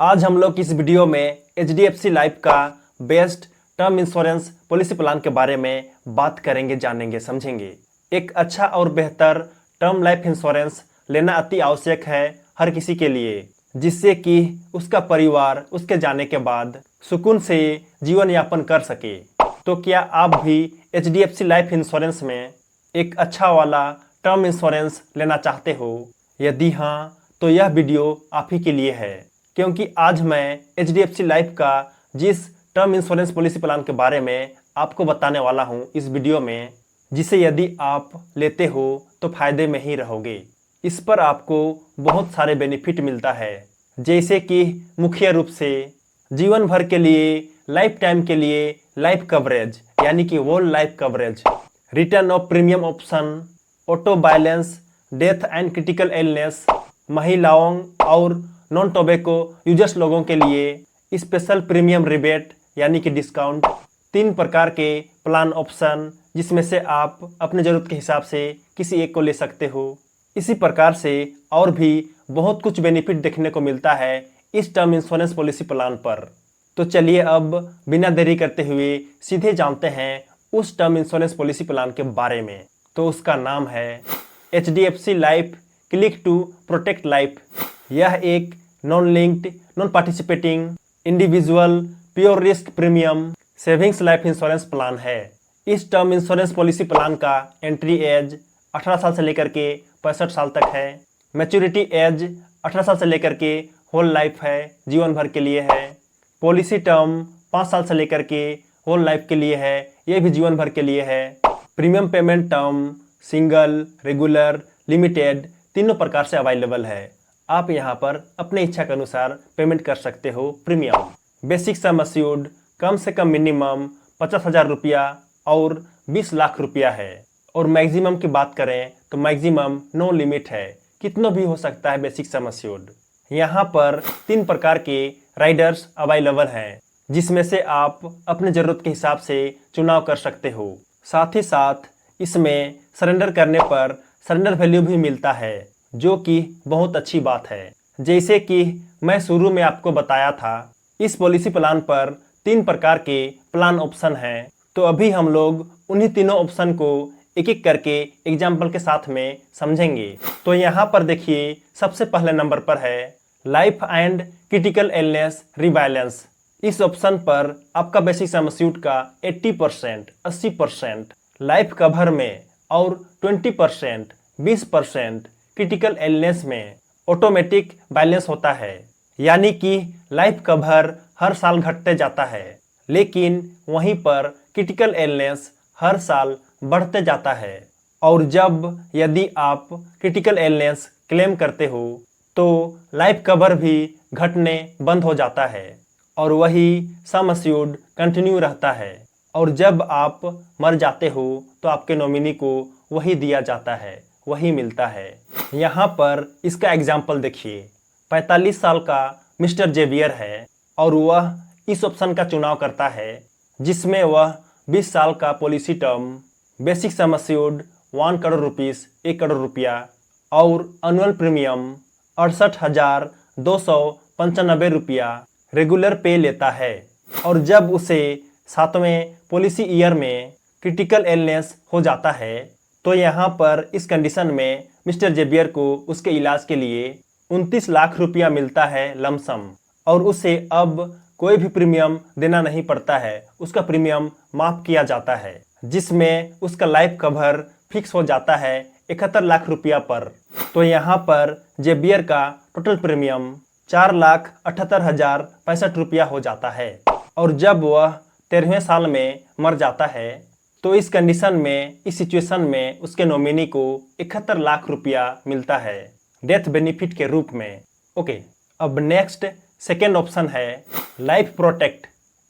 आज हम लोग इस वीडियो में HDFC लाइफ का best term insurance policy plan के बारे में बात करेंगे, जानेंगे, समझेंगे। एक अच्छा और बेहतर टर्म लाइफ इंश्योरेंस लेना अति आवश्यक है हर किसी के लिए, जिससे कि उसका परिवार उसके जाने के बाद सुकून से जीवन यापन कर सके। तो क्या आप भी HDFC लाइफ इंश्योरेंस में एक अच्छा वाला टर्म इंश्योरेंस लेना चाहते हो? यदि हाँ, तो यह वीडियो आप ही के लिए है, क्योंकि आज मैं HDFC लाइफ का जिस टर्म इंश्योरेंस पॉलिसी प्लान के बारे में आपको बताने वाला हूं इस वीडियो में, जिसे यदि आप लेते हो तो फायदे में ही रहोगे। इस पर आपको बहुत सारे बेनिफिट मिलता है, जैसे कि मुख्य रूप से जीवन भर के लिए, लाइफ टाइम के लिए लाइफ कवरेज यानी कि whole life coverage, return of premium option, auto balance, death and critical illness, महिलाओं और नॉन टोबैको यूजर्स लोगों के लिए स्पेशल प्रीमियम रिबेट यानी कि डिस्काउंट, 3 प्रकार के प्लान ऑप्शन जिसमें से आप अपने ज़रूरत के हिसाब से किसी एक को ले सकते हो। इसी प्रकार से और भी बहुत कुछ बेनिफिट देखने को मिलता है इस टर्म इंश्योरेंस पॉलिसी प्लान पर। तो चलिए अब बिना देरी करते हुए सीधे जानते हैं उस टर्म इंश्योरेंस पॉलिसी प्लान के बारे में। तो उसका नाम है HDFC life click to protect life. यह एक non linked, non participating, individual, pure risk premium savings life insurance plan है। इस टर्म इंश्योरेंस पॉलिसी प्लान का एंट्री एज 18 साल से लेकर के 65 साल तक है। मैच्योरिटी एज 18 साल से लेकर के होल लाइफ है, जीवन भर के लिए है। पॉलिसी टर्म 5 साल से लेकर के होल लाइफ के लिए है, यह भी जीवन भर के लिए है। Premium payment term single, regular, limited तीनों प्रकार से अवेलेबल है। आप यहाँ पर अपने इच्छा के अनुसार पेमेंट कर सकते हो। प्रीमियम बेसिक सम अस्यूर्ड कम से कम मिनिमम 50,000 रुपया और 20 लाख रुपया है। और मैक्सिमम की बात करें तो मैक्सिमम नो लिमिट है, कितना भी हो सकता है बेसिक सम अस्यूर्ड। यहाँ पर 3 प्रकार के राइडर्स अवेलेबल हैं, जिसमें से आप अपने ज़रूरत के हिसाब से चुनाव कर सकते हो। साथ ही साथ इसमें सरेंडर करने पर सरेंडर वैल्यू भी मिलता है, जो कि बहुत अच्छी बात है। जैसे कि मैं शुरू में आपको बताया था, इस पॉलिसी प्लान पर 3 प्रकार के प्लान ऑप्शन हैं। तो अभी हम लोग उन्हीं तीनों ऑप्शन को एक एक करके एग्जाम्पल के साथ में समझेंगे। तो यहाँ पर देखिए, सबसे पहले नंबर पर है life and critical illness rebalance. इस ऑप्शन पर आपका बेसिक सम अस्यूर्ड का 80%, 80% लाइफ कवर में और 20%, 20% क्रिटिकल इलनेस में ऑटोमेटिक बैलेंस होता है। यानी कि लाइफ कवर हर साल घटते जाता है, लेकिन वहीं पर क्रिटिकल इलनेस हर साल बढ़ते जाता है। और जब यदि आप क्रिटिकल इलनेस क्लेम करते हो तो लाइफ कवर भी घटने बंद हो जाता है और वही सम अस्यूर्ड कंटिन्यू रहता है। और जब आप मर जाते हो तो आपके नॉमिनी को वही दिया जाता है, वही मिलता है। यहाँ पर इसका एग्जाम्पल देखिए, 45 साल का मिस्टर जेवियर है और वह इस ऑप्शन का चुनाव करता है, जिसमें वह 20 साल का policy term, basic sum assured 1 crore rupees, 1 crore रुपया और एनुअल प्रीमियम 68,295 रुपया रेगुलर पे लेता है। और जब उसे 7वें पॉलिसी ईयर में क्रिटिकल इलनेस हो जाता है तो यहाँ पर इस कंडीशन में मिस्टर जेवियर को उसके इलाज के लिए 29 लाख रुपया मिलता है लमसम, और उसे अब कोई भी प्रीमियम देना नहीं पड़ता है, उसका प्रीमियम माफ किया जाता है, जिसमें उसका लाइफ कवर फिक्स हो जाता है 71 लाख रुपया पर। तो यहाँ पर जेवियर का टोटल प्रीमियम 4,78,065 रुपया हो जाता है। और जब वह 13वें साल में मर जाता है तो इस कंडीशन में, इस सिचुएशन में उसके नॉमिनी को 71 लाख रुपया मिलता है डेथ बेनिफिट के रूप में। ओके, अब नेक्स्ट सेकेंड ऑप्शन है लाइफ प्रोटेक्ट।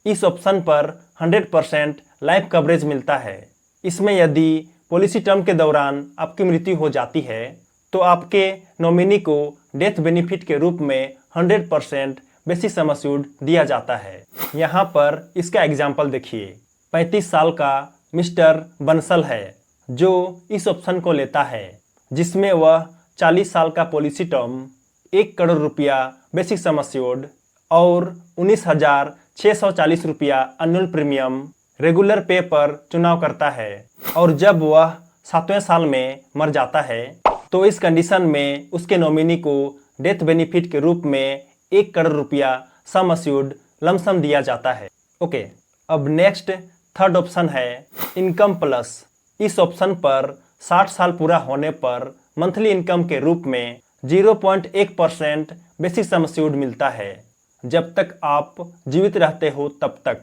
इस ऑप्शन पर 100% लाइफ कवरेज मिलता है। इसमें यदि पॉलिसी टर्म के दौरान आपकी मृत्यु हो जाती है तो आपके नॉमिनी को डेथ बेनिफिट के रूप में 100% बेसिक सम अस्यूर्ड दिया जाता है। यहाँ पर इसका एग्जाम्पल देखिए, 35 साल का मिस्टर बंसल है जो इस ऑप्शन को लेता है, जिसमें वह 40 साल का पॉलिसी टर्म, 1 करोड़ रुपया बेसिक सम अस्यूर्ड और 19,640 रुपया एनुअल प्रीमियम रेगुलर पे पर चुनाव करता है। और जब वह 7वें साल में मर जाता है तो इस कंडीशन में उसके नॉमिनी को डेथ बेनिफिट के रूप में 1 करोड़ रुपया सम अश्योर्ड लमसम दिया जाता है। ओके, अब नेक्स्ट थर्ड ऑप्शन है इनकम प्लस। इस ऑप्शन पर 60 साल पूरा होने पर मंथली इनकम के रूप में 0.1% बेसिक सम अश्योर्ड मिलता है जब तक आप जीवित रहते हो तब तक।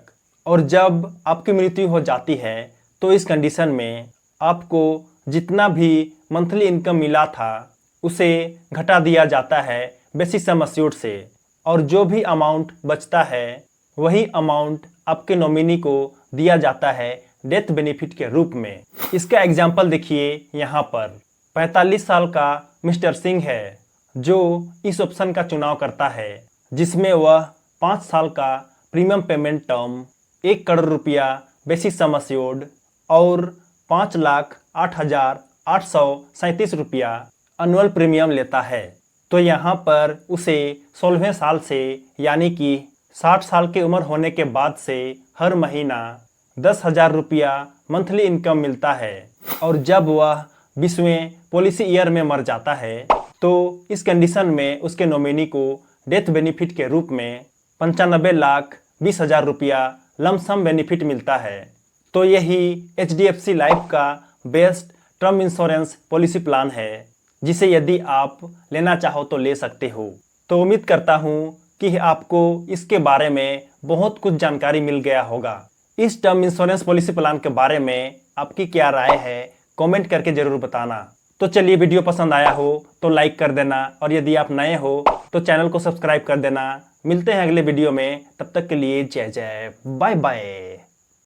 और जब आपकी मृत्यु हो जाती है तो इस कंडीशन में आपको जितना भी मंथली इनकम मिला था उसे घटा दिया जाता है बेसिक सम अश्योर्ड से, और जो भी अमाउंट बचता है वही अमाउंट आपके नॉमिनी को दिया जाता है डेथ बेनिफिट के रूप में। इसका एग्जाम्पल देखिए यहाँ पर 45 साल का मिस्टर सिंह है जो इस ऑप्शन का चुनाव करता है, जिसमें वह 5 साल का प्रीमियम पेमेंट टर्म 1 करोड़ रुपया बेसिक सम अश्योर्ड और 5,08,837 रुपया एनुअल प्रीमियम लेता है। तो यहाँ पर उसे 16वें साल से यानी कि 60 साल की उम्र होने के बाद से हर महीना 10,000 रुपया मंथली इनकम मिलता है। और जब वह 20वें पॉलिसी ईयर में मर जाता है तो इस कंडीशन में उसके नॉमिनी को डेथ बेनिफिट के रूप में 95,20,000 रुपया लमसम बेनिफिट मिलता है। तो यही HDFC लाइफ का best term insurance policy plan है जिसे यदि आप लेना चाहो तो ले सकते हो। तो उम्मीद करता हूँ कि आपको इसके बारे में बहुत कुछ जानकारी मिल गया होगा। इस टर्म इंश्योरेंस पॉलिसी प्लान के बारे में आपकी क्या राय है कमेंट करके जरूर बताना। तो चलिए, वीडियो पसंद आया हो तो लाइक कर देना, और यदि आप नए हो तो चैनल को सब्सक्राइब कर देना। मिलते हैं अगले वीडियो में, तब तक के लिए जय जय, बाय बाय।